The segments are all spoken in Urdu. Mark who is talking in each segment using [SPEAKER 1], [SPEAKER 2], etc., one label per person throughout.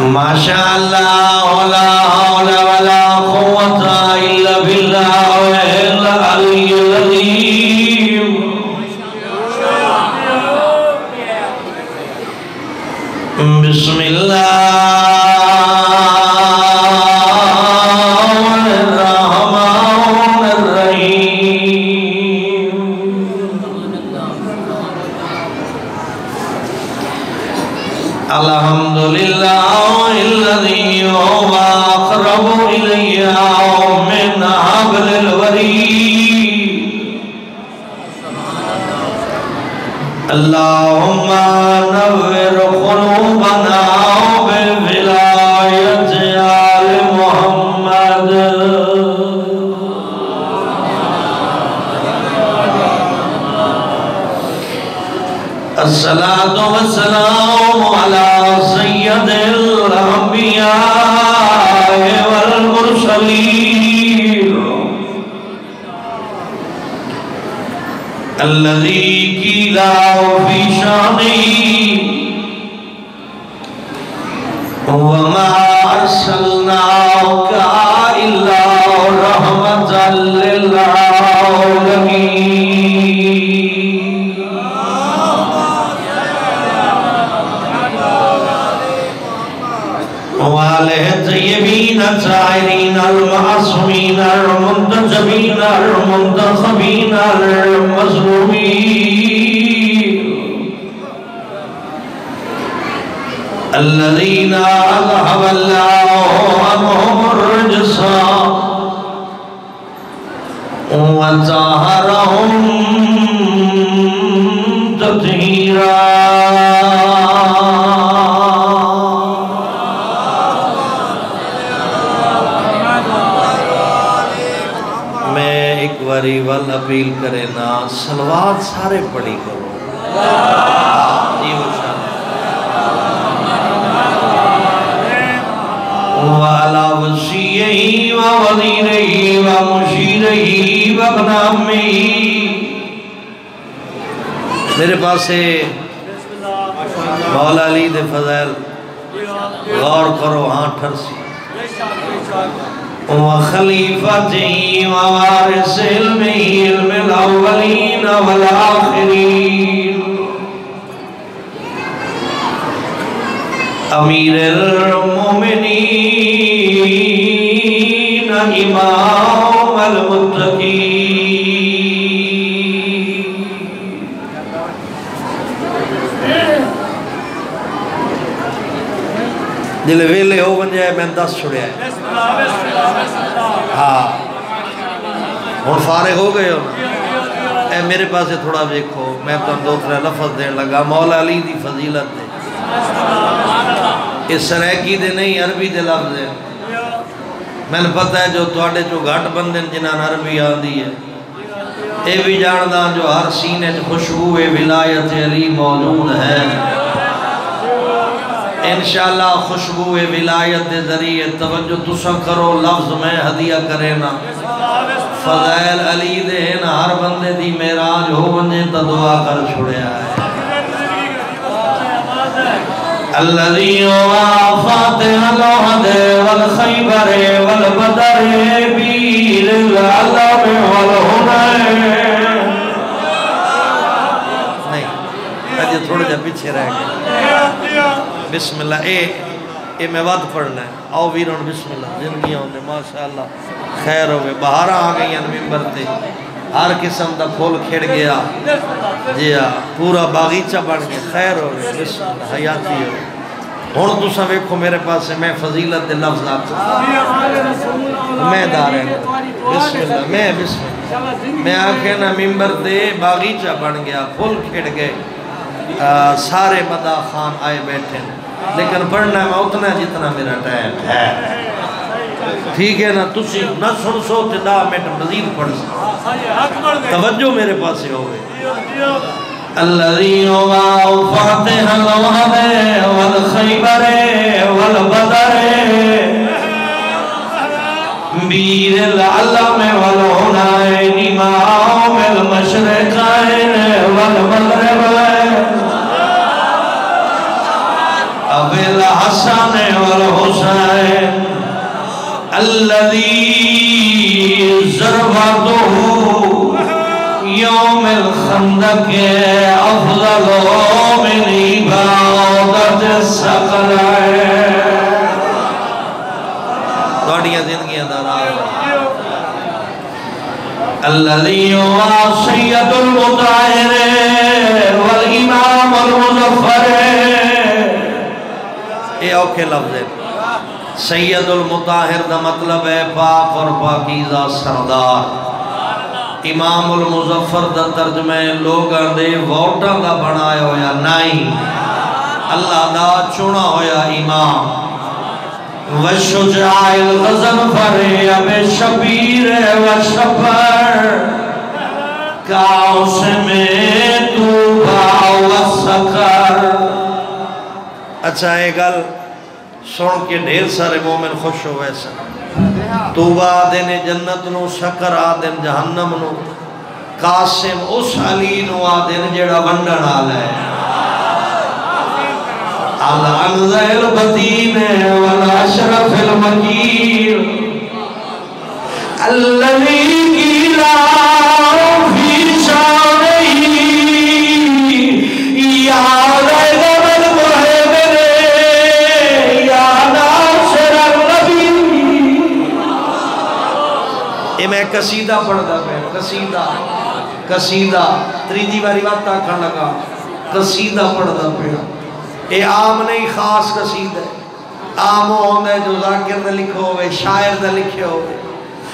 [SPEAKER 1] ماشاءاللہ لا حول ولا قوة الا بالله العلی العظیم بسم اللہ الرحمن الرحیم الحمدللہ الذي هو أقرب إلي من حبل الوريد اللهم نور قلوبنا بولاية آل محمد الصلاة والسلام على سيد الأنبياء والمرسلين الذي قيل في شانه وما أرسلناك إلا رحمة للعالمين وآله الطيبين الطاهرين المعصومين المنتجبين المنتخبين المظلومين الذين أذهب الله عنهم الرجس وطهرهم تطهيرا وال اپیل کرے نا صلوات سارے پڑھی کرو وعلى وصيه ووزيره ومشيره وابن عمه میرے پاس ہے مولا علی دے فضائل غور کرو ہاں ٹھرسی وخليفته ووارث علمه علم الأولين والآخرين أمير المؤمنين إمام المتقين دل ویلے ہو بن جائے میں 10 چھڑے آئے ہاں ہون فارغ ہو گئے ہو اے میرے پاس سے تھوڑا دیکھو میں تو دوسرے لفظ دین لگا مولا علی دی فضیلت دے اس سریکی دے نہیں عربی دے لفظ دے میں نے پتہ ہے جو توڑے جو گھٹ بندن جنہاں عربی آدھی ہے اے بھی جاندہ جو ہر سینے خوشبو ولایت علی موجود ہے انشاءاللہ خوشبو ولایت دے ذریعے توجہ تسا کرو لفظ میں ہدیہ کرے نا فضائل علی دے نا ہر بندے دی معراج ہو بندے تا دعا کر چھوڑیا ہے الذي وافاتح الوحد والخیبر والبدر بیر العلم والہنر نہیں آج تھوڑے جا پیچھے رہ گئے بسم اللہ اے میں وعد پڑھنا ہے آؤ ویرون بسم اللہ زندگیاں ہونے ماشاءاللہ خیر ہوئے بہارا آ گئی ہیں ممبر تے ہر قسم دا پھول کھڑ گیا جی ہاں پورا باغیچہ بن گیا خیر ہوئے بسم اللہ حیاتی ہوئے ہون تو سا ویکھو میرے پاس سے میں فضیلت دے لفظ آتا میں دارے بسم اللہ میں بسم اللہ میں آنکھیں نا ممبر تے باغیچہ بن گیا پھول کھڑ گئے سارے مدہ خان آئے بیٹھے لیکن پڑھنا ہے میں اتنا جتنا میرا ٹائم ہے ٹھیک ہے نا تسی نہ سن سو تے 10 منٹ مزید پڑھ سکتے توجہ میرے پاس سے ہوئے الذي هو فاتح الوحد والخيبر والبدر بير العلم والهنين إمام المشرقين والمغرب ابی الحسن والحسین الذی ضربته یوم الخندق افضل من عبادت الثقلین. دوڑیاں زندگیاں دراز الذی هو سید المطہر والامام المظفر. یہ اوکھے لفظ ہے. سید المطہر دا مطلب ہے پاک اور پاکیزہ سردار. امام المظفر دا ترجمہ لوگاں دے ووٹاں دا بنایا ہویا نہیں، اللہ دا چنا ہویا امام. وَالشُّجَاعِ الْغَزَنْفَرِ ابِ شبیر وَشَبَر کَاؤسِ میں توبہ وَسَقر. اچھا ایک گل سن کے ڈھیر سارے مومن خوش ہوئے سن. توبہ آدھن جنت نو، شکر آدھن جہنم نو، قاسم اس علی نو آدھن جڑا ونڈن آلہ ہے. العنزہ البطین والاشرف المکیر الذی قیلا فی شانہی یا غیظم المحبر یا ناصر النبی. یہ میں قصیدہ پڑھتا پہ قصیدہ تریجی باری بات آکھن لگا قصیدہ پڑھتا پہ. یہ عام نہیں خاص قصید ہے. عام ہوتا ہے جو ذاکر دا لکھو ہوئے شاعر دا لکھے ہوئے.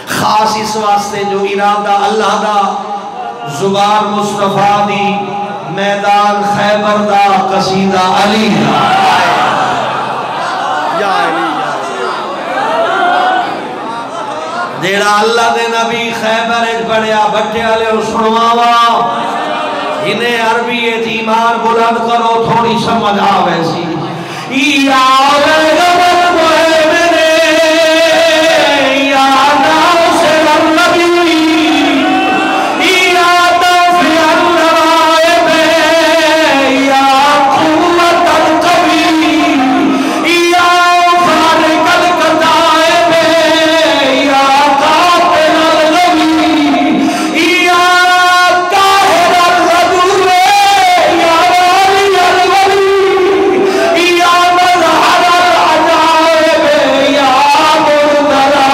[SPEAKER 1] خاص اس واسطے جو ارادہ اللہ دا زبان مصطفیٰ دی میدان خیبر دا قصیدہ علی دا. یا علی جیڑا اللہ دے نبی خیبر اچ بڑھیا بٹے آلے اور سنواوا. انہیں عربی ایمان بلند کرو تھوڑی سمجھ آوے سی. یا غیظم المحبر یا ناصر النبی یا دافع النوائب یا قوت القوی یا فارق القطائب یا قاتل الغوی یا طاہر الرجل یا والی الولی یا مظہر العجائب یا مرتضی.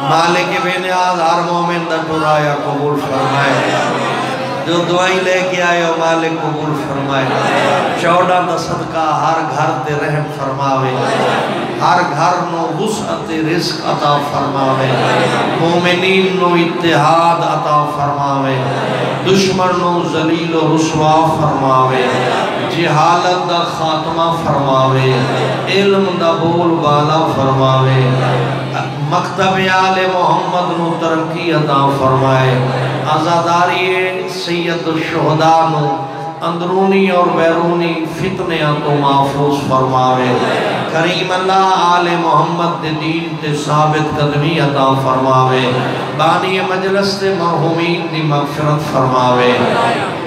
[SPEAKER 1] مالک بے نیاز ہر مومن دا ٹرایا قبول فرمائے. جو دعائیں لے کے آئے ہو مالک قبول فرمائے. 14 دا صدقہ ہر گھر تے رحم فرماوے. ہر گھر نو وسعت رزق عطا فرماوے. مومنین نو اتحاد عطا فرماوے. دشمن نو ذلیل و رسوا فرماوے. جہالت دا خاتمہ فرماوے. علم دا بول بالا فرماوے. مکتب آل محمد نو ترقی عطا فرمائے. آزاداری سید الشہداء نو اندرونی اور بیرونی فتنیاں تو محفوظ فرماوے. کریم اللہ آل محمد دین تے ثابت قدمی عطا فرماوے. بانی مجلس تے مرحومین دی مغفرت فرماوے.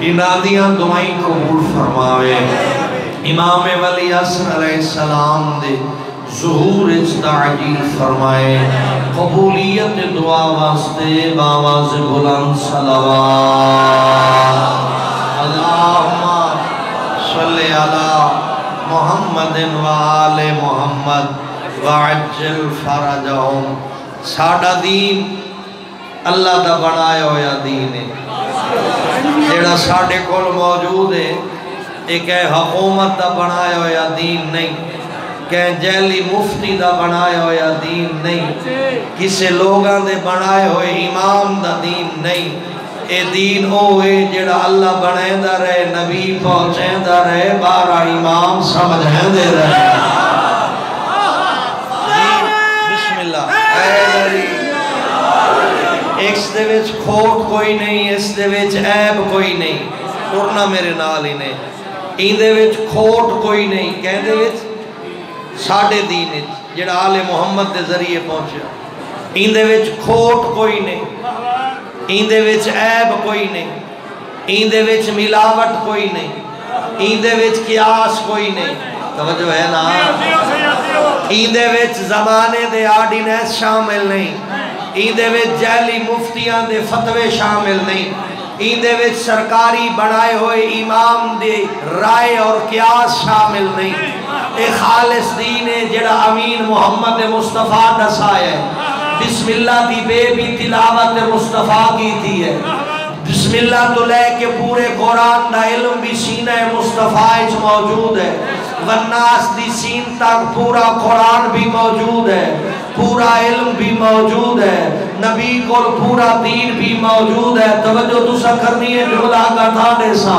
[SPEAKER 1] انادیاں دعائیں قبول فرماوے. امام ولی عصر علیہ السلام دے ظہور تعجیل فرمائے. قبولیت دعا واسطے باواز بلند صلوات. اللہم صلی علی محمد و آل محمد وعجل فرجہم. ساڑھا دین اللہ دا بنایا ہویا دین ہے. جیڑا ساڑھے کول موجود ہے ایک ہے حکومت دا بنایا ہویا دین نہیں. کہ جیلی مفتی دا بنائے ہویا دین نہیں. کسے لوگاں دے بنائے ہوئے امام دا دین نہیں. اے دین اوے جڑا اللہ بنائے دا رہے نبی پہنچے دا رہے بارہ امام سمجھیں دے رہے. بسم اللہ. ایک اس دے وچ کھوٹ کوئی نہیں، اس دے وچ عیب کوئی نہیں، ٹرنا میرے نال ہی نے، این دے وچ کھوٹ کوئی نہیں، کہیں دے وچ ساڑھے دین وچ جڑا آل محمد دے ذریعے پہنچا، این دے وچ کھوٹ کوئی نہیں، این دے وچ عیب کوئی نہیں، این دے وچ ملاوٹ کوئی نہیں، این دے وچ قیاس کوئی نہیں، توجہ ہے نا، این دے وچ زمانے دے آرڈیننس شامل نہیں، این دے وچ جعلی مفتیاں دے فتوے شامل نہیں، این دے وچ سرکاری بنائے ہوئے امام دے رائے اور قیاس شامل نہیں، ایک خالص دین ہے جڑا امین محمد مصطفیٰ دسا ہے، بسم اللہ دی بے بھی تلاوت مصطفیٰ کی تھی ہے، بسم اللہ تو لے کے پورے قرآن دا علم بھی سینہ مصطفیٰ اچ موجود ہے، والناس دی سین تک پورا قرآن بھی موجود ہے، پورا علم بھی موجود ہے، نبی کو پورا دین بھی موجود ہے، توجہ تو سا کرنی ہے جملہ کا تھا دیسا،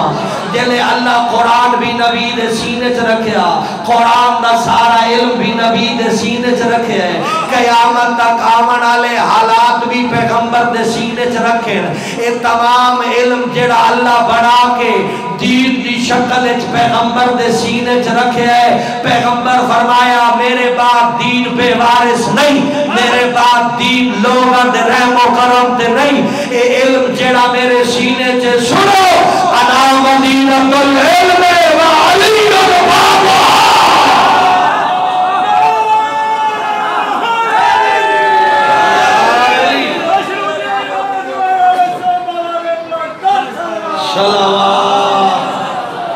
[SPEAKER 1] جلے اللہ قرآن بھی نبی دے سینے چ رکھیا، قرآن دا سارا علم بھی نبی دے سینے چ رکھیا ہے، قیامت تک آمن آلے حالات بھی پیغمبر دے سینے چ رکھیں، اے تمام علم جڑا اللہ بنا کے دین دی شکل اچ پیغمبر دے سینے چ رکھے ہے، پیغمبر فرمایا میرے بعد دین بے وارث نہیں، میرے بعد دین لوگاں دے رحم و کرم دے نہیں، اے علم جڑا میرے سینے چ سنو، انا مدینۃ العلم وعلی البابا،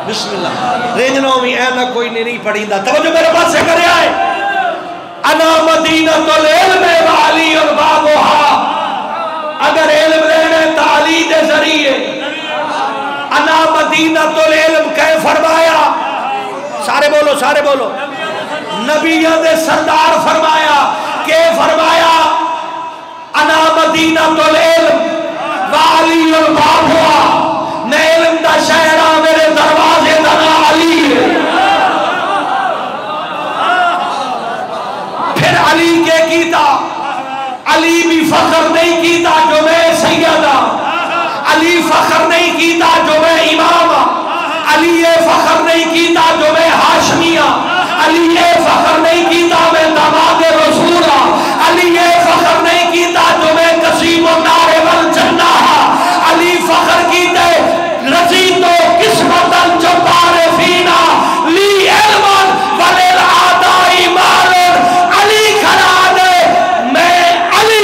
[SPEAKER 1] بسم اللہ رینجنوں میں اینا کوئی نہیں پڑھیں دا توجہ میرے پاس سے کرے آئے انا مدینۃ العلم وعلی البابوہا، اگر علم لینے تعلی دے ذریعے انا مدینۃ العلم کہے فرمایا، سارے بولو نبیوں دے سردار فرمایا کہ فرمایا انا مدینۃ العلم وعلی البابوہا، میں علم دا شہرہ میرے دروازے دا نام علی ہے، پھر علی کے کیتا، علی بھی فخر نہیں کیتا جو میں سیدہ، علی فخر نہیں کیتا جو میں امام، علی یہ فخر نہیں کیتا جو میں ہاشمیہ، علی یہ فخر نہیں کیتا میں داماد رسول، علی یہ فخر نہیں کیتا جو میں قسیم النار والجنہ، علی فخر کیتے رضیتو قسمتا جبار فینا لی علم وللعادائی مالن، علی کھڑا دے میں علی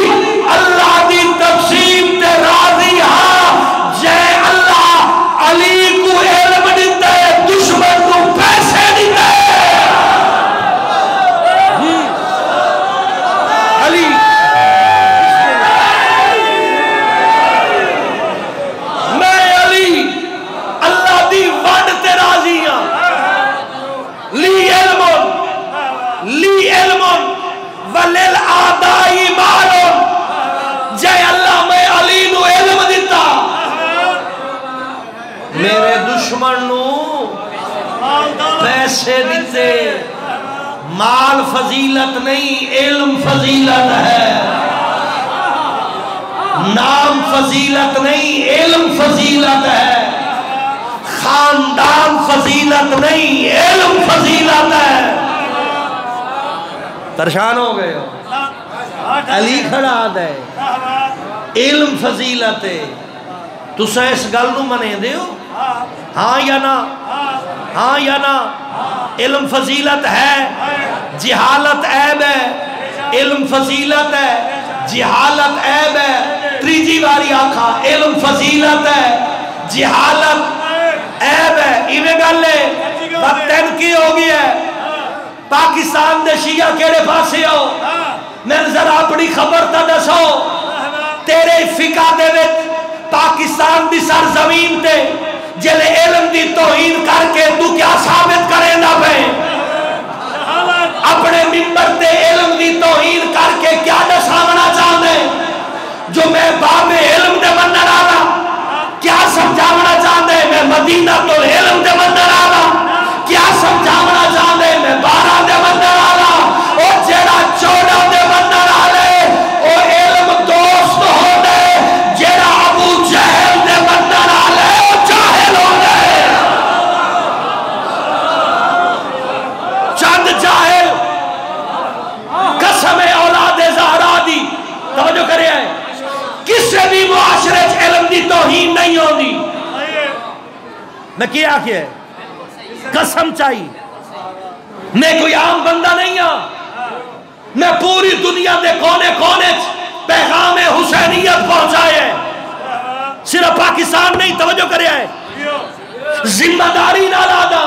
[SPEAKER 1] اللہ دی تقسیم تے راضی ہاں، جے اللہ علی کو علم دیتے دشمن کو پیسے دیتے، علی میں علی اللہ دی وڈ تے راضی ہاں، لی علم وللعادائی مالن، جے اللہ میں علی نو علم دیتا میرے دشمن نو پیسے دیتے، مال فضیلت نہیں علم فضیلت ہے، نام فضیلت نہیں علم فضیلت ہے، خاندان فضیلت نہیں علم فضیلت ہے، پریشان ہو گئے ہو، علی کھڑا دے علم فضیلت ہے، تو سا اس گل نو منے دے ہو ہاں یا نا، ہاں یا نا، علم فضیلت ہے، جہالت عیب ہے، علم فضیلت ہے، جہالت عیب ہے، تریجی باری آکھا علم فضیلت ہے، جہالت عیب ہے، ایویں گل ہے، بات تینکی ہو گئی ہے، پاکستان دے شیعہ کیڑے پاسے ہو، میں ذرا اپنی خبر تا دسو، تیرے فقہ دے وچ پاکستان دی سرزمین تے جلے علم دی توہین کر کے تو کیا ثابت کرے نہ پہ، اپنے ممبر تے علم دی توہین کر کے کیا دسامنا چاہنے، جو میں باب علم دے منر آنا کیا سمجھاونا چاہنے، میں مدینہ تو علم دے منر آنا کیا سمجھاونا چاہنے، میں 12 دے منر آنا، اور جیڑا 14 دے منر آلے وہ علم دوست ہو دے، میں کیا ہے قسم چاہیے میں کوئی عام بندہ نہیں ہوں میں پوری دنیا دے کونے کونے پیغام حسینیت پہنچائے صرف پاکستان نہیں توجہ کرے ہے ذمہ داری نہ لادا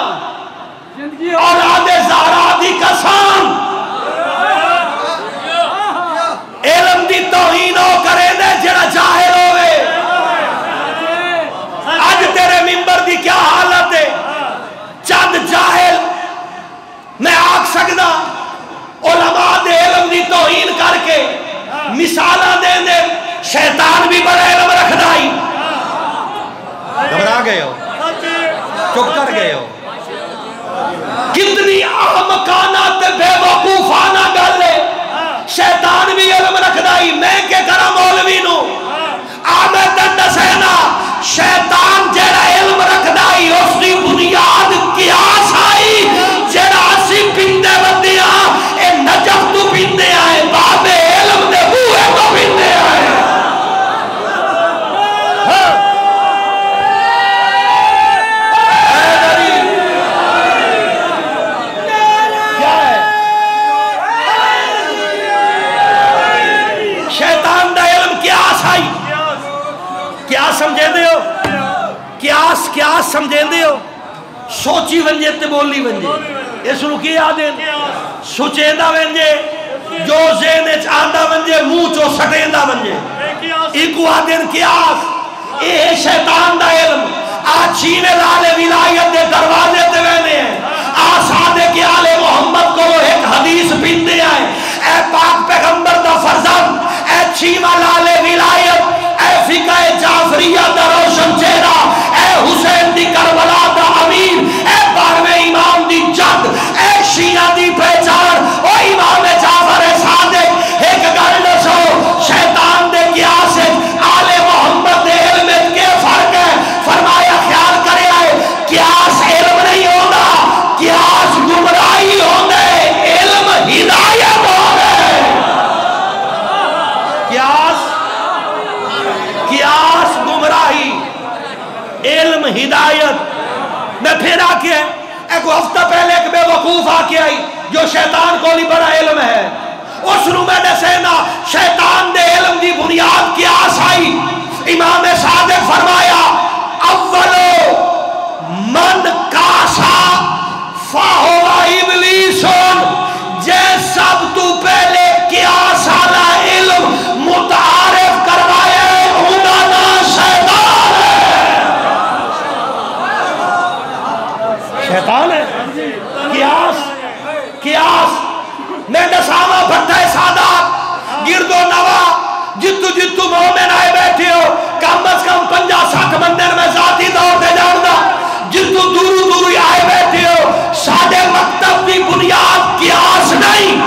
[SPEAKER 1] اولاد زہرا دی قسم علم دی توہین ہو کرے دے جڑا جاہل ہوئے آج تیرے ممبر دی کیا حالت ہے چند جاہل میں آگ سکدا علماء دے علم دی توہین کر کے مثالہ دے دے شیطان بھی بڑا علم رکھ دائی گھبرا گئے ہو چپ کر گئے ہو کتنی احمقانہ تے بے وقوفانہ گل ہے شیطان بھی علم رکھ دائی میں کہ کرا مولوی نو آمد دسینا شیطان جیڑا علم رکھ دائی اس کی بنیاد قیاس آئی جیڑا اسی پندے بندیاں اے نجف تو پندے آئے باب علم دے ہوئے تو پندے آئے شیطان دا علم قیاس آئی قیاس سمجھے دے ہو قیاس سمجھے دے ہو سوچی ونجے تے بولی ونجے اس نو کی آدھیں سوچے دا ونجے جو ذہن چاہتا ونجے منہ چو سٹیں دا ونجے ایکو آدھیں قیاس اے شیطان دا علم آج چینے لالے ولایت دے دروازے تے وینے ہیں آسادے کے آل محمد کو ایک حدیث پیندے آئے اے پاک پیغمبر دا فرزند اے چیمہ لالے ولایت اے فقہ جعفریہ دا روشن چہرہ اے حسین دی کربلا دا امیر اے باروے امام دی جد اے شیعہ دی پہچان او امام جعفر صادق ایک گل سو شیطان دے قیاس آل محمد دے علم کے فرق ہے فرمایا خیال کرے آئے قیاس علم نہیں ہونا قیاس گمراہی ہونا علم ہدایت ہونا قیاس گمراہی علم ہدایت میں پھر آکے ایک ہفتہ پہلے ایک بے وقوف آکے آئی جو شیطان کو لی بڑا علم ہے اس رو میں نے سینا شیطان دے علم دی بنیاد قیاس آئی امام صادق فرمایا اولو من کاسا فاہوا ابلیسون جے سب تو پہلے قیاس آلا علم متعارف کروائے ہونانا شیطان ہے شیطان ہے قیاس میں نسامہ بھٹا سادات گرد و نوا جتو مومن آئے بیٹھے ہو کم از کم 50-60 مندر میں ذاتی دور دے جاندہ جتو دورو آئے بیٹھے ہو سادے مکتب کی بنیاد قیاس نہیں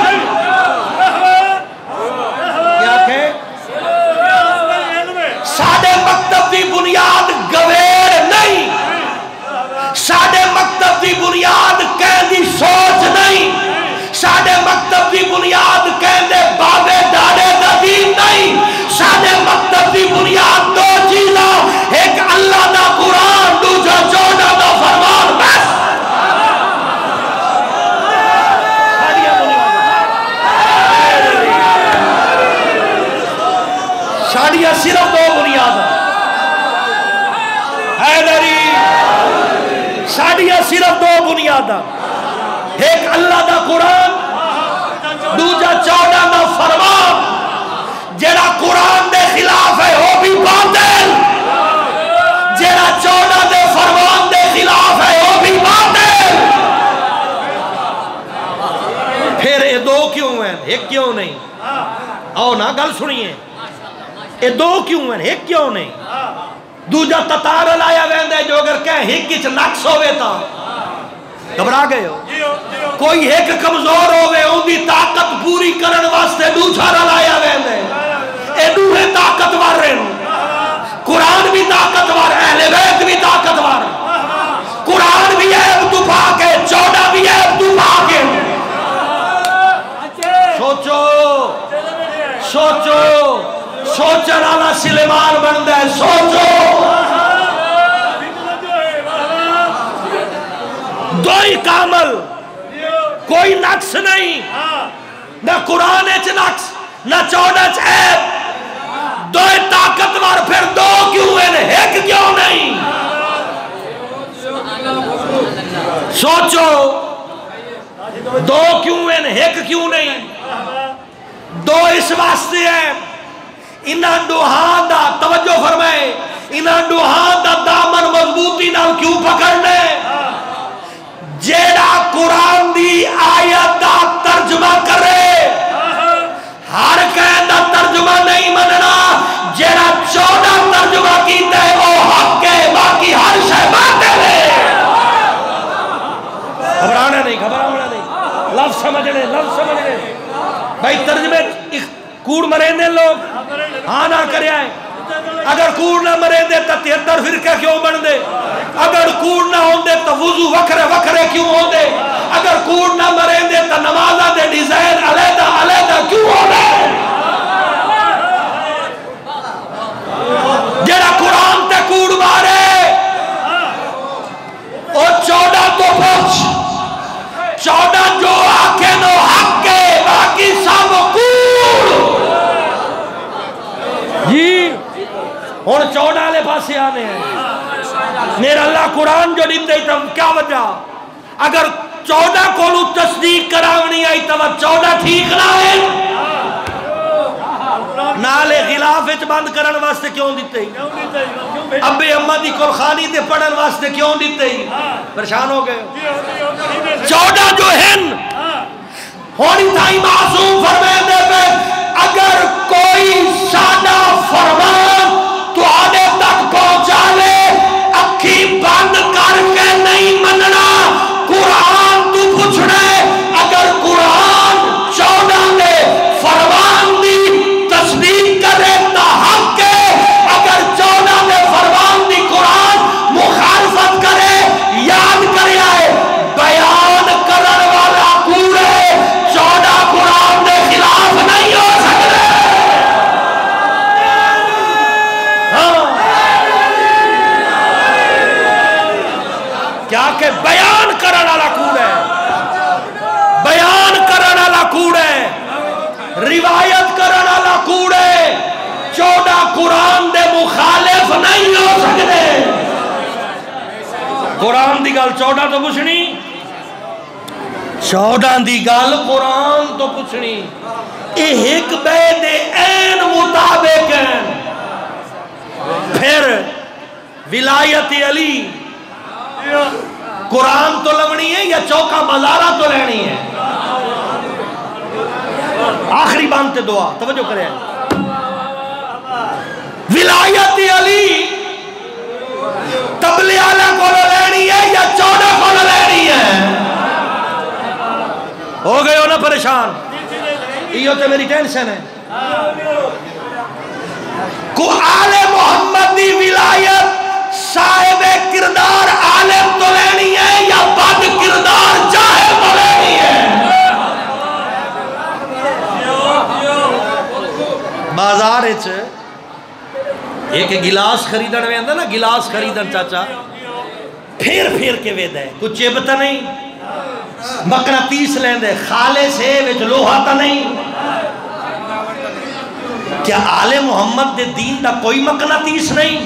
[SPEAKER 1] کیا کہ سادے مکتب کی بنیاد گویر نہیں سادے مکتب کی بنیاد کہندی سوچ نہیں سادے مکتب کی بنیاد کہندے بابے داڑے دا دین نہیں سادے مکتب کی بنیاد دو چیزاں ایک اللہ دا قرآن دوسرا چودہ دا فرمان بس شادیہ صرف دو بنیاد حیدری شادیہ صرف دو بنیاد ایک اللہ دا قرآن دوجا 14 دا فرمان جیڑا قرآن دے خلاف ہے وہ بھی باطل جیڑا 14 دے فرمان دے خلاف ہے وہ بھی باطل پھر یہ دو کیوں ہیں ایک کیوں نہیں آؤ نا گل سنیے یہ دو کیوں ہیں ایک کیوں نہیں دوجا تتار لایا ویندے جو اگر کہیں ایک کچھ نقص ہوئے تا گھبرا گئے ہو کوئی ایک کمزور ہوئے ان دی طاقت پوری کرن واسطے دوچارا لایا ویندے اے دوہے طاقتور رہے قرآن بھی طاقتور اہل بیت بھی طاقتور قرآن بھی عیب تو پاک ہے 14 بھی عیب تو پاک ہے سوچو سوچن والا سلیمان بن دے سوچو عمل کوئی نقص نہیں، نہ قرآن چ نقص نہ 14 چ عیب، دو طاقتور پھر دو کیوں ہیں ایک کیوں نہیں؟ سوچو دو کیوں ہیں ایک کیوں نہیں؟ دو اس واسطے ہیں انہاں دوہاں دا توجہ فرمائے، انہاں دوہاں دا دامن مضبوطی نال کیوں پکڑنے؟ جیڑا قرآن دی آیت دا ترجمہ کرے ہر کہیں دا ترجمہ نہیں مننا، جیڑا 14 ترجمہ کیتا ہے وہ حق ہے، باقی ہر شے باطل ہے۔ گھبرانا نہیں، گھبرانا نہیں، لفظ سمجھنے، لفظ سمجھنے۔ بھائی ترجمے کوڑ مرے دے لوگ ہاں نہ کرے آئے، اگر کوڑ نہ مرے دے تو 73 فرقہ کیوں بن دے؟ اگر کوڑ نہ ہوں دے تو وضو وکھرے وکھرے کیوں ہوں دے؟ اگر کوڑ نہ مرے دے تو نمازہ دے ڈیزائن علیحدہ علیحدہ کیوں ہوں دے؟ جیڑا قرآن تے کوڑ مارے اور 14 تو پوچھ 14 جو آکھے نو حق کے باقی سب کوڑ جی اور 14 لے پاسے آنے ہیں۔ میرا اللہ قرآن جو دیتے ہی تب کیا وجہ؟ اگر 14 کو لو تصدیق کراونی آئی تب 14 ٹھیک نہ ہے، نالے خلاف اچ بند کرن واسطے کیوں دیتے ہی؟ ابے امہ دی قرخانی دے پڑھن واسطے کیوں دیتے ہی؟ پریشان ہو گئے 14 جو ہیں ہونی تھائی معصوم فرمائے دے پہ اگر کوئی سادہ فرمان تو آنے تک پہنچا لے اکھی بند کر کے نہیں مننا، قرآن تو پوچھنے اگر قرآن 14 دے فرمان دی تصدیق کرے تا حق ہے، اگر 14 دے فرمان دی قرآن مخالفت کرے یاد کرے آئے بیان کرن والا کوڑے 14 قرآن دے خلاف نہیں ہو سکتے۔ کیا کہ بیان کرن والا کوڑے، بیان کرن والا کوڑے، روایت کرن والا کوڑے 14 قرآن دے مخالف نہیں ہو سکتے۔ قرآن دی گل 14 تو پوچھنی، 14 دی گل قرآن تو پوچھنی، ایک بے دے این مطابق ہیں۔ پھر ولایت علی قرآن تو لگنی ہے یا چوکا مزارہ تو لینی ہے؟ آخری بانتے دعا توجہ کریں، ولایت علی تبلیغ والا کو لینی ہے یا 14 کو لینی ہے؟ ہو گئے ہو نا پریشان؟ یہ تو میری ٹینشن ہے۔ کو آل محمد دی ولایت صاحب کردار عالم تو لینی ہے یا بد کردار جاہل تو لینی ہے؟ بازار ایک گلاس خریدن میں اندر نا، گلاس خریدن چاچا پھر کے وید ہے، کچھ چبتا نہیں، مقناطیس لیندے خالے سے وچ لوہا تا نہیں۔ کیا آل محمد دے دین دا کوئی مقناطیس نہیں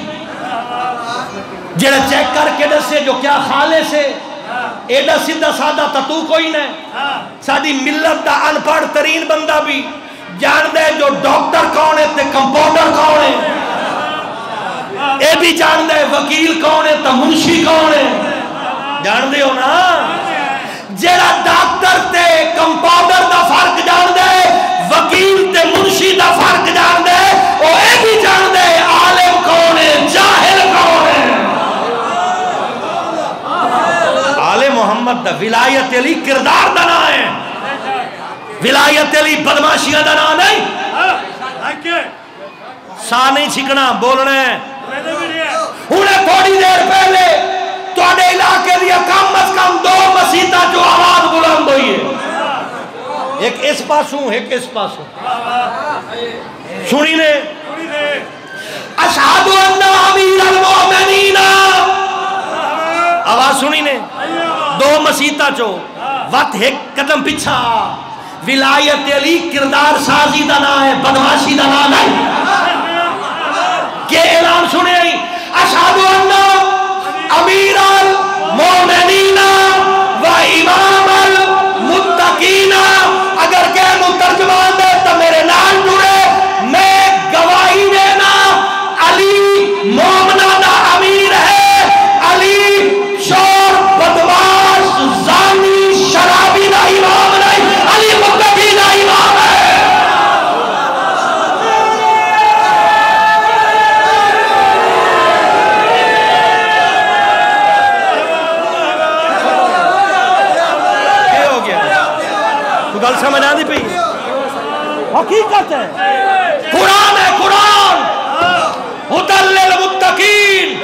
[SPEAKER 1] جڑا چیک کر کے دسے جو کیا خالے سے ایڈا سیدھا سادہ تتو کوئی نہیں؟ سادی ملت دا ان پڑھ ترین بندہ بھی جان دے جو ڈاکٹر کون ہے تے کمپاؤنڈر کون ہے، اے بھی جان دے وکیل کون ہے تے منشی کون ہے، جان دے ہو نا؟ جیڑا ڈاکٹر تے کمپاؤنڈر دا فرق جان دے، وکیل تے منشی دا فرق جان دے، او اے بھی جان دے عالم کون ہے جاہل کون ہے۔ آل محمد دا ولایت علی کردار دا نا ہے، ولایت علی بدماشیاں دا نا نہیں۔ سا نہیں چھکنا بولنا ہے۔ انہیں تھوڑی دیر پہلے تو آنے علاقے دیا کم از کم 2 مسیطہ جو آواز بلند ہوئی ہے، ایک اس پاس ہوں ایک اس پاس ہوں، سنی نے اشہدو ان امیر المومنین، آواز سنی نے دو مسیطہ چو وقت ایک قدم پچھا ولایت علی کردار سازی دا نام ہے بدماشی دا نام ہے کہ اعلان سنے اشہد ان امیر المومنین و امام المتقین اگر کہ مترجمان دے تو میرے نام جڑے میں گواہی دینا علی مومنہ دا امیر ہے علی شور بدماش زانی شرابی دا امام نہیں علی متقی دا امام ہے گل سمجھ آ دی پئی حقیقت ہے قرآن ہے قرآن ہدی للمتقین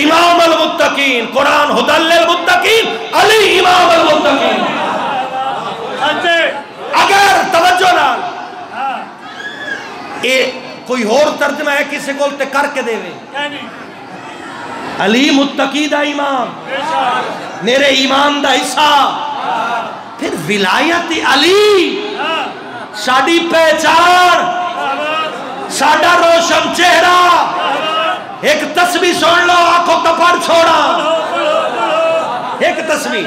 [SPEAKER 1] امام المتقین قرآن ہدی للمتقین علی امام المتقین اگر توجہ نال کوئی اور ترجمہ ہے کسی کو کر کے دے علی متقی دا امام میرے ایمان دا حصہ پھر ولایت علی ساڑی پہچان ساڑا روشن چہرہ ایک تسبیح سن لو آنکھوں کپڑ چھوڑا ایک تسبیح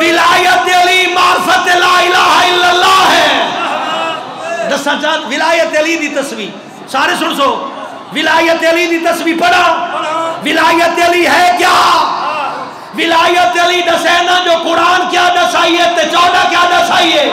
[SPEAKER 1] ولایت علی معرفت لا الہ الا اللہ ہے دسا چاند ولایت علی دی تسبیح سارے سن سو ولایت علی دی تسبیح پڑھا ولایت علی ہے کیا ولایت علی دسینا جو قرآن کیا دسائیے تے 14 کیا دسائیے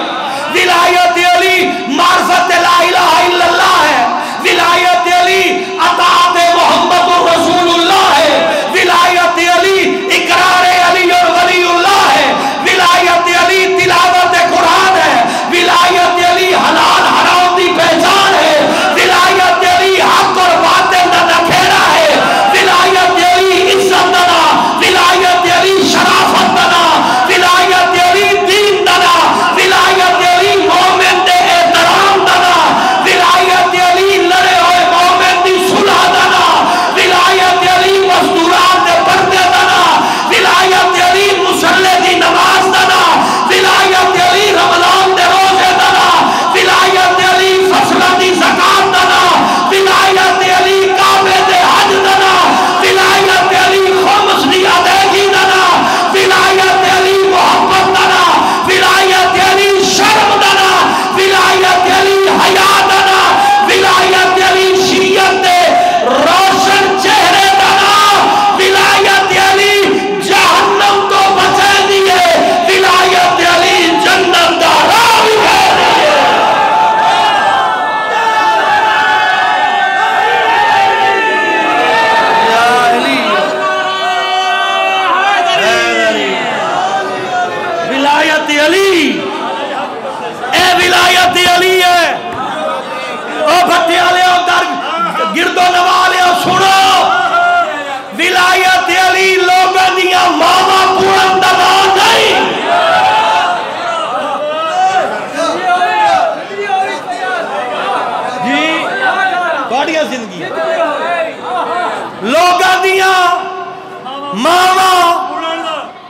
[SPEAKER 1] ولایت علی معرفت لا الہ الا اللہ ہے ولایت علی اطاعت محمد رسول اللہ ہے ولایت علی اقرار علی اور ولی اللہ ہے ولایت علی تلاوت قرآن ہے ولایت علی حلال حرام دی پہچان ہے ولایت علی حق اور باطل دا نکھیرا ہے ولایت علی عزت دا ولایت علی شرافت دا ولایت علی دین دا ولایت علی مومن دے احترام دا ولایت علی لڑے ہوئے مومن دی صلح دا ولایت علی مزدورات دے پردے دا ولایت علی مسلح دی نماز دا ولایت علی رمضان دے روزے دا ولایت علی فصلہ دی زکاة دا ولایت علی کعبے دے حج دا ولایت علی خمس دی ادائیگی دا ولایت علی محبت دا ولایت علی شرم دا ولایت علی حیا دا ولایت علی شریعت دے روشن چہرے دا ولایت علی جہنم تو بچے دیئے ولایت علی جنت دا راوی ہے ولایت علی اے ولایت علی ہے او بھٹے والے در گرد و نوالے سنو ولایت علی لوگوں دیا ماما پورن دبا نہیں جی باڑیاں زندگی لوگوں دیا ماما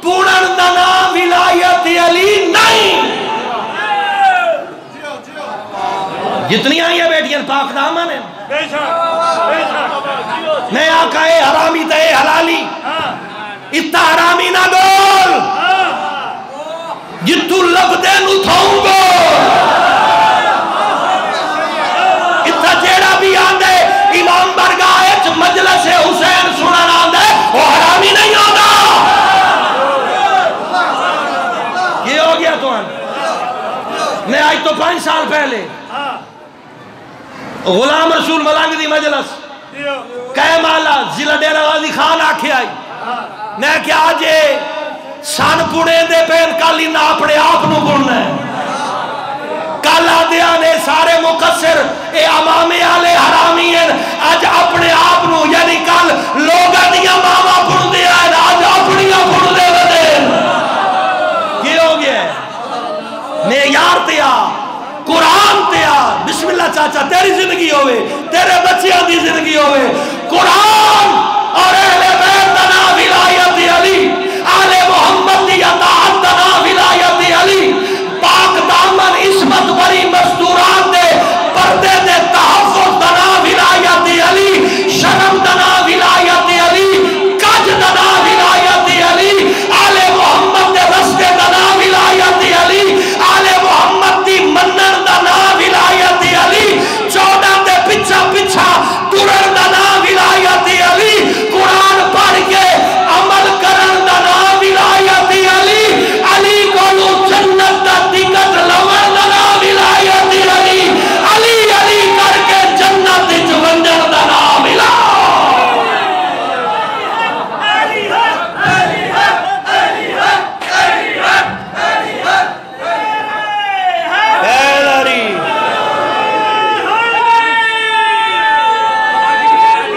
[SPEAKER 1] پورن دنا ولایت علی نہیں جتنی آئی ہیں بیٹیاں پاک دامن ہیں میں آقا اے حرامی تا اے حلالی اتنا حرامی نہ گول جتو لب دے نو تھاؤں گو اتنا جیڑا بھی آندے امام برگاہ مجلس حسین سنن آندے وہ حرامی نہیں آندہ یہ ہو گیا تو میں آج تو 5 سال پہلے غلام رسول ملنگ دی مجلس کہے مالا ضلع ڈیرہ غازی خان آکھے آئی میں کیا آجے سان پڑے دے پین کالی نہ اپنے آپ نو پڑھنا ہے کالا دیا نے سارے مقصر اے امامی آلے حرامی ہیں آج اپنے آپ نو یعنی کل لوگا دیا ماما پڑھ دیا ہے آج اپنی پڑھ دے بدے یہ ہو گیا ہے معیار تیا قرآن تیا بسم اللہ چاچا تیری زندگی ہوئے تیرے بچیاں دی زندگی ہوئے قرآن اور اہل بیت دنا ولایت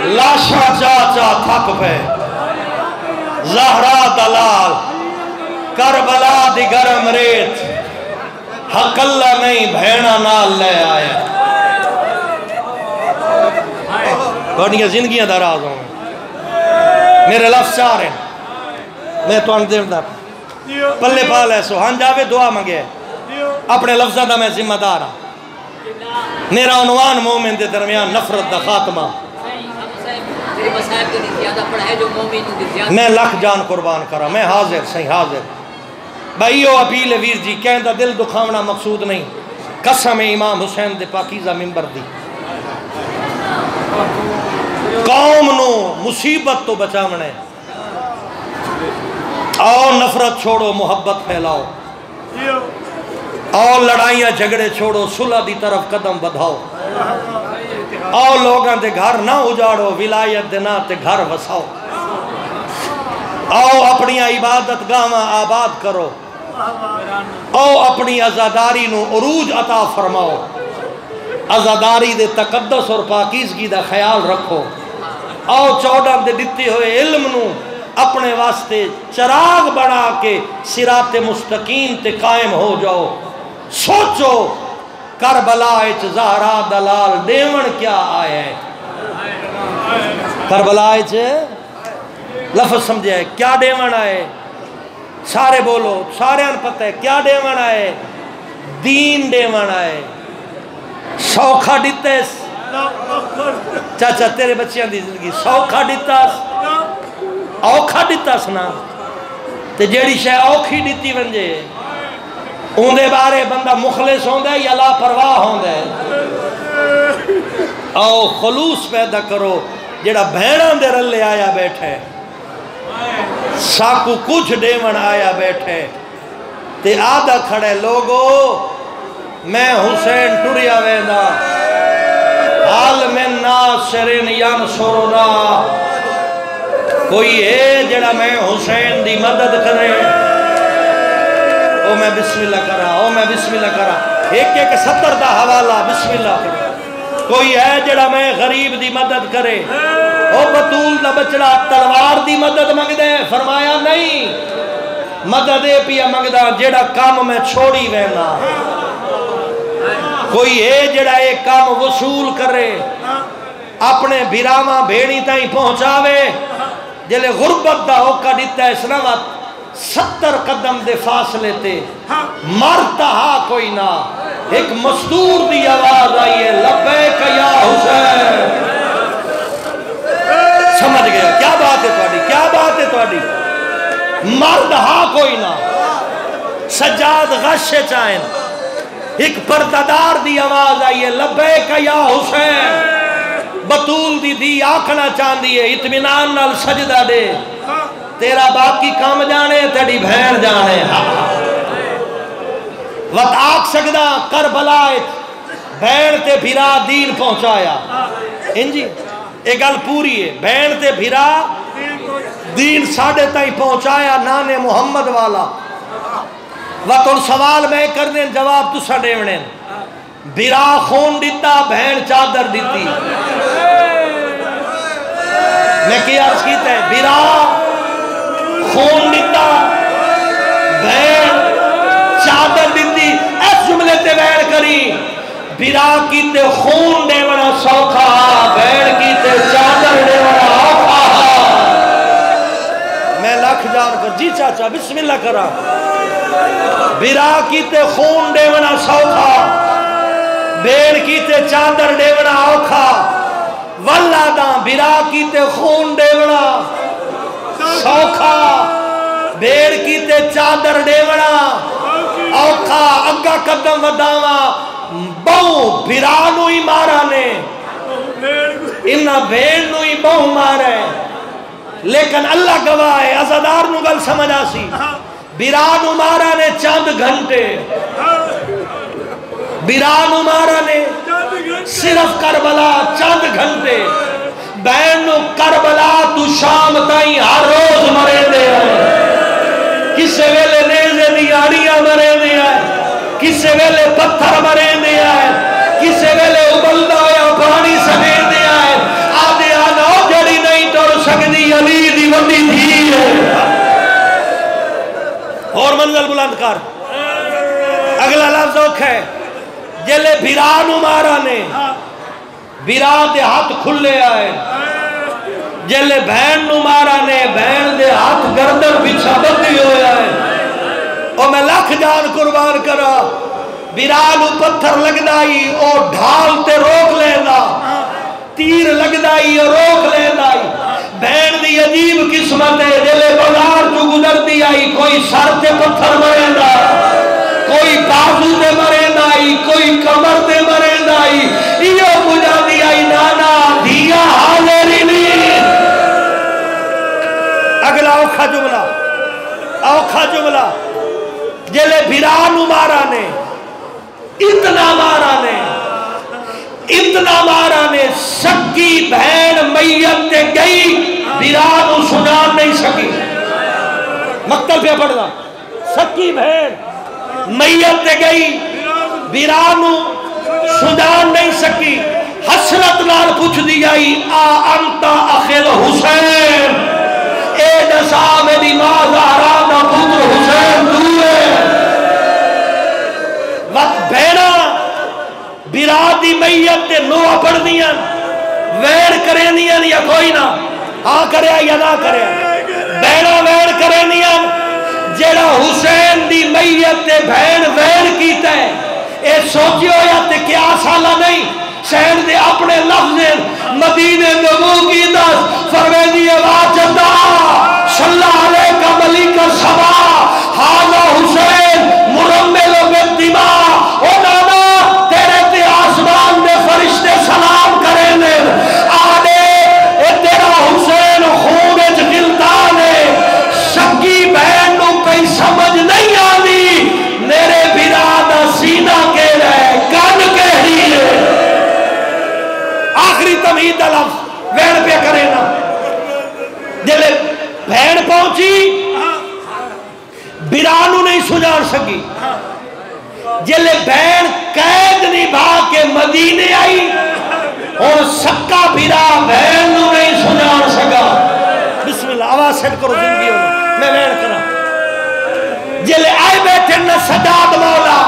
[SPEAKER 1] لاشا چاچا تھک پہ زہرا دلال کربلا دی گرم ریت حق اللہ نہیں بھیڑا نال لے آیا بڑیاں زندگیاں دراز ہوں میرے لفظ چار ہیں میں تو ان دیردہ پلے پال ہے سو ہن جاوے دعا منگے اپنے لفظہ دا میں ذمہ دار ہوں میرا عنوان مومن دے درمیان نفرت دا خاتمہ میں لکھ جان قربان کرا میں حاضر صحیح حاضر بھائیو اپیل ویر جی کہیں دا دل دکھاونا مقصود نہیں قسم امام حسین دے پاکیزہ منبر دی قوم نو مصیبت تو بچاونے آؤ نفرت چھوڑو محبت پھیلاؤ آؤ لڑائیاں جھگڑے چھوڑو صلح دی طرف قدم بدھاؤ آؤ لوگاں دے گھر نہ اجاڑو ولایت دے نہ تے گھر وساؤ آؤ اپنی عبادت گاواں آباد کرو آؤ اپنی عزاداری نو عروج عطا فرماؤ عزاداری دے تقدس اور پاکیزگی دا خیال رکھو آؤ 14 دے دتے ہوئے علم نو اپنے واسطے چراغ بنا کے صراط مستقیم تے قائم ہو جاؤ سوچو کربلا اچ زہرا دلال دیون کیا آیا ہے کربلا اچ لفظ سمجھے ہے کیا دیون آئے سارے بولو سارے ان پتہ ہے کیا دیون آئے دین دیون آئے سوکھا دیتیس چاچا تیرے بچیاں دی زندگی سوکھا دیتاس اوکھا دیتاس نا تے جیڑی شے اوکھی دیتی ونجے اون دے بارے بندہ مخلص ہوندہ ہے یا لاپرواہ ہوندہ ہے او خلوص پیدا کرو جیڑا بھیڑان دے رلے آیا بیٹھے ساکو کچھ ڈیون آیا بیٹھے تے آدھا کھڑے لوگو میں حسین ٹوریا ویندہ حال من ناصرین ینصرنا کوئی ہے جڑا میں حسین دی مدد کرے او میں بسم اللہ کرا او میں بسم اللہ کرا ایک ایک 70 دا حوالہ بسم اللہ کرا کوئی ہے جڑا میں غریب دی مدد کرے او بطول دا بچڑا تلوار دی مدد مانگ دے فرمایا نہیں مدد اے پیا مانگ دا جڑا کام میں چھوڑی وینا کوئی ہے جڑا ایک کام وصول کرے اپنے بھیراواں بھیڑی تائیں پہنچاوے جلے غربت دا ہوکا دیتا ہے سنوات 70 قدم دے فاصلے تے مرتا ہا کوئی نہ ایک مزدور دی آواز آئیے لبیک یا حسین سمجھ گیا کیا بات ہے تواڈی کیا بات ہے تواڈی مرد ہا کوئی نہ سجاد غش چائن ایک پردادار دی آواز آئیے لبیک یا حسین بطول دی آکھنا چاندی ہے اطمینان نال سجدہ دے تیرا باقی کام جانے تیری بھین جانے وقت آکھ سکدا کربلا بھین تے بھیرا دین پہنچایا انجی ایک گل پوری ہے بھین تے بھیرا دین ساڑھے تائیں پہنچایا نانے محمد والا وقت ان سوال میں کرنے جواب تو ساڑھے وڑیں بھیرا خون دیتا بھین چادر دیتی میں کیا عرض کیتا ہے بھیرا خون دیتا بھین چادر دیتی اس جملے تے بھین کری بھیرا کیتے خون دے وڑا سوکھا بھین کیتے چادر دے وڑا آفا میں لاکھ جان کر جی چاچا بسم اللہ کرا بھیرا کیتے خون دے وڑا سوکھا بھین کیتے چادر دے وڑا آوکھا واللہ دا بھیرا کیتے خون دے وڑا سوکھا بھین کیتے چادر دے وڑا آوکھا اگا قدم وداوا بہو بھیرانو ہی مارا نے انہا بھین نو ہی بہو مارے لیکن اللہ گواہ ہے عزادار نو گل سمجھا سی بھیرانو مارا نے چند گھنٹے بھیرانو مارا نے صرف کربلا چند گھنٹے بینو کربلا تو شام تائیں ہر روز مرے دے آئے کسے ویلے نیزے دی آڑیاں مرے دے آئے کسے ویلے پتھر مرے دے آئے کسے ویلے ابلدہ یا پانی سمے دے آئے آدھے آدھا وڈی دھی ہے. اور منزل بلند کر. اگلا لفظ اوکھا ہے. جلے بھیرانو مارا نے بھیران دے ہاتھ کھلے آئے. جلے بہن نو مارا نے بہن دے ہاتھ گردن پچھا بندی ہوئے آئے. اور میں لاکھ جان قربان کرا بھیرانو پتھر لگ دائی اور ڈھال تے روک لینا تیر لگ دائی اور روک لینا. بہن دی عجیب قسمت ہے. جلے بازار جو گزر دی آئی کوئی سر تے پتھر مرے دا کوئی بازو تے مرے دا کوئی کمر تے مرے دا یہ بجا دی آئی نانا دیا حاضری نہیں. اگلا اوکھا جملہ جلے بھیرانو مارا نے اتنا مارا نے سکی بہن میت تے گئی بھیرانو سنان نہیں سکی. مقتل پہ پڑھنا. سکی بہن میت تے گئی بھیرانو سنان نہیں سکی. حسرت نال پوچھ دی آئی آ انتا اخل حسین اے دسا میری ماں زہرا دا پتر حسین دوئے. وقت بہنا بیراد دی میت تے نوہ پڑھ دیاں ویر کریں دیاں یا کوئی نہ ہاں کریا یا نہ کریا. بہنا ویر کریں دیاں جیڑا حسین دی میت تے بہن ویر کیتا ہے اے سوچیو یا تے کیا سالہ نہیں. شہر دے اپنے لفظ مدینے نبو کی دس فرمیدی آواز جدا صلی علیہ کا ملک سبا حاضر حسین مرمل و بالدماء. او نانا تیرے تے آسمان میں فرشتے سلام کریں نے آنے اے تیرا حسین خون جلدان ہے. سکی بہن نو کئی سمجھ نہیں آنی میرے برادہ سینہ کے رہے کان کہہ رہی ہے. آخری تمہید لفظ وین پہ کرے نا. جلے بہن پہنچی بیرانو نہیں سجان سکی. جلے بہن قید نبھا کے مدینے آئی اور سکا بیرا بہن نو نہیں سجان سکا. بسم اللہ آواز سیٹ کرو زندگی ہونے میں وین کرا. جلے آئے بیٹھے نا سجاد مولا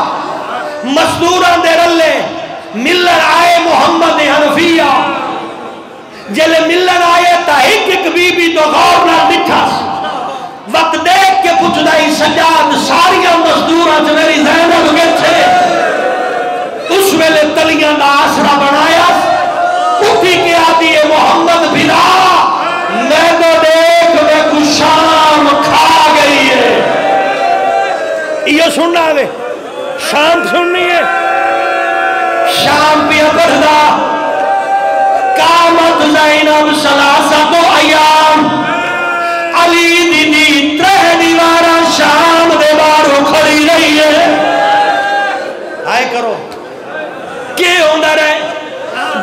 [SPEAKER 1] مزدوران دے رلے ملن آئے محمد حنفیہ. جلے ملن آئے تا ایک بی بی تو غور نہ بٹھا وقت دیکھ کے پوچھ دائی سجاد ساریاں مزدوراں جو میری زینب گئے تھے اس ویلے تلیاں دا آسرا بنایا اٹھی کے آدھی محمد بھرا میں تو دیکھ میں کو شام کھا گئی ہے. یہ سننا ہے شام سننی ہے. شام پہ بڑھنا قامت زینب سلاسہ تو ایام علی دی ترہ دیوارا شام دے بارو کھڑی رہی ہے. آئے کرو کہ اندر ہے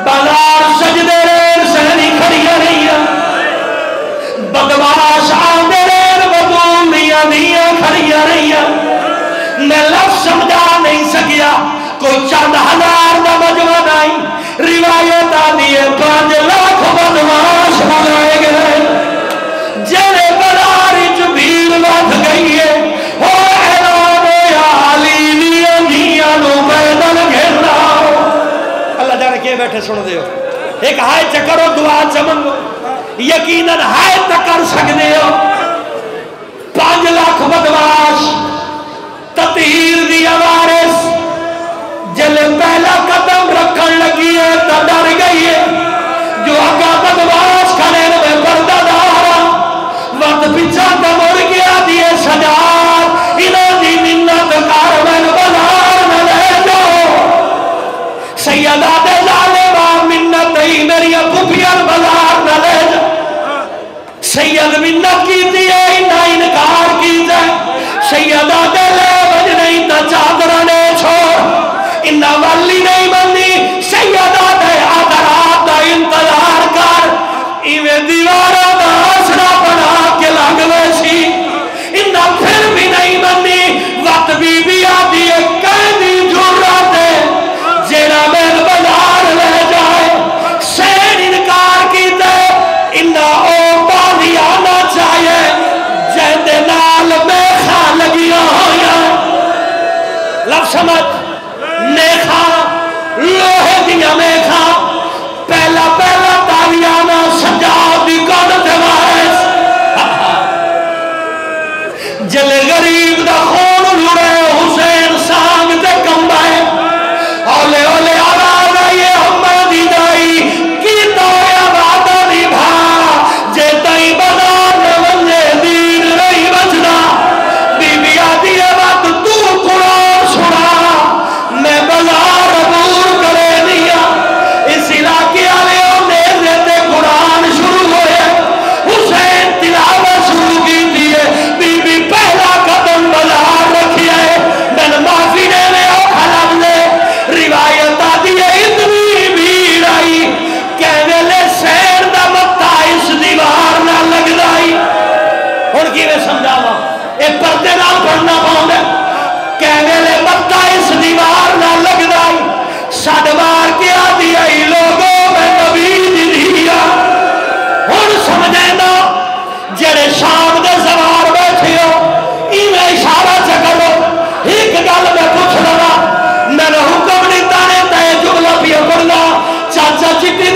[SPEAKER 1] بازار سجدے رین سہنی کھڑی رہی ہے. بدواش آندے رین بدون دیا دیا کھڑی رہی ہے. میں لفظ سمجھا نہیں سکیا کوئی چند ہزار دا مجمع نہیں. روایت آدھی ہے 5 لاکھ بدواش بنائے گئے. جلے بلاری جو بھیڑ بات گئی ہے ہو اعلان یا علی لیا دیا نو بیدن گھرنا. اللہ جانے کیے بیٹھے سن دے ہو ایک ہائے چکر ہو دعا چمن یقیناً ہائے تکر سکنے ہو. 5 لاکھ بدواش تطہیر دیا وارث جلے پہلا قدم رکھن لگی ہے تا ڈر گئی ہے. جو آگا بدواش کھڑے میں پردہ دارا وقت پیچھا تا مر گیا دیئے سجاد انہوں دی منت کارمن بازار نہ لے جاؤ. سیدہ دے ظالمہ منت ہی میری ابو پیار بازار نہ لے جاؤ. سید منت کی دیئے نہ انکار کی جائے. سیدہ دے لے بج نہیں تا چادرنے چھوڑ انہا والی نہیں بندی. سیدہ دے آدھرات دا انتظار کر ایوے دیوارہ دا آسرا بنا کے لگ ویسی. انہا پھر بھی نہیں بندی وقت بی آدھی ایک قیدی جرات ہے جینا میل بازار لے جائے. سین انکار کی دے انہا او باندھی آنا چاہے تالیاں ہویا لفظ سمجھ میخا لوہے دیا میخا پہلا پہلا تالیاں نہ سجاد دی گھڑ تے وارث جلے غریب دا خون لڑے حسین سانگ تے کمبائے اولے اولے آواز آئی ہمیں دی دائی کی تو وعدہ دی بھا جے تائی بازار میں ونجے دین نہیں بچنا بی بی آدھی وقت تو قرآن سنا میں بازار عبور کرے دیا اس علاقے والے نیزے تے قرآن شروع ہوئے حسین تلاوت شروع کی دیئے بی بی پہلا قدم بازار رکھی ہے من معافی نے میں خلاب لے روایت آدھی ہے اتنی بھیڑ آئی کہنے لے سیر دا متا اس دیوار نہ لگ دائی اور کی میں سمجھاوا اے پردے نہ پڑھنا پاؤں کہنے لے متا اس دیوار نہ لگ دائی سڑوار کے آدھی آئی لوگوں میں نبی دی دیا اور سمجھے نا جڑے شام دے سوار بیٹھے ہو ایویں اشارہ چکرو ایک گل میں پوچھ لگا میں نے حکم نہیں تانے تے جملہ پیا پڑھنا چاچا چٹی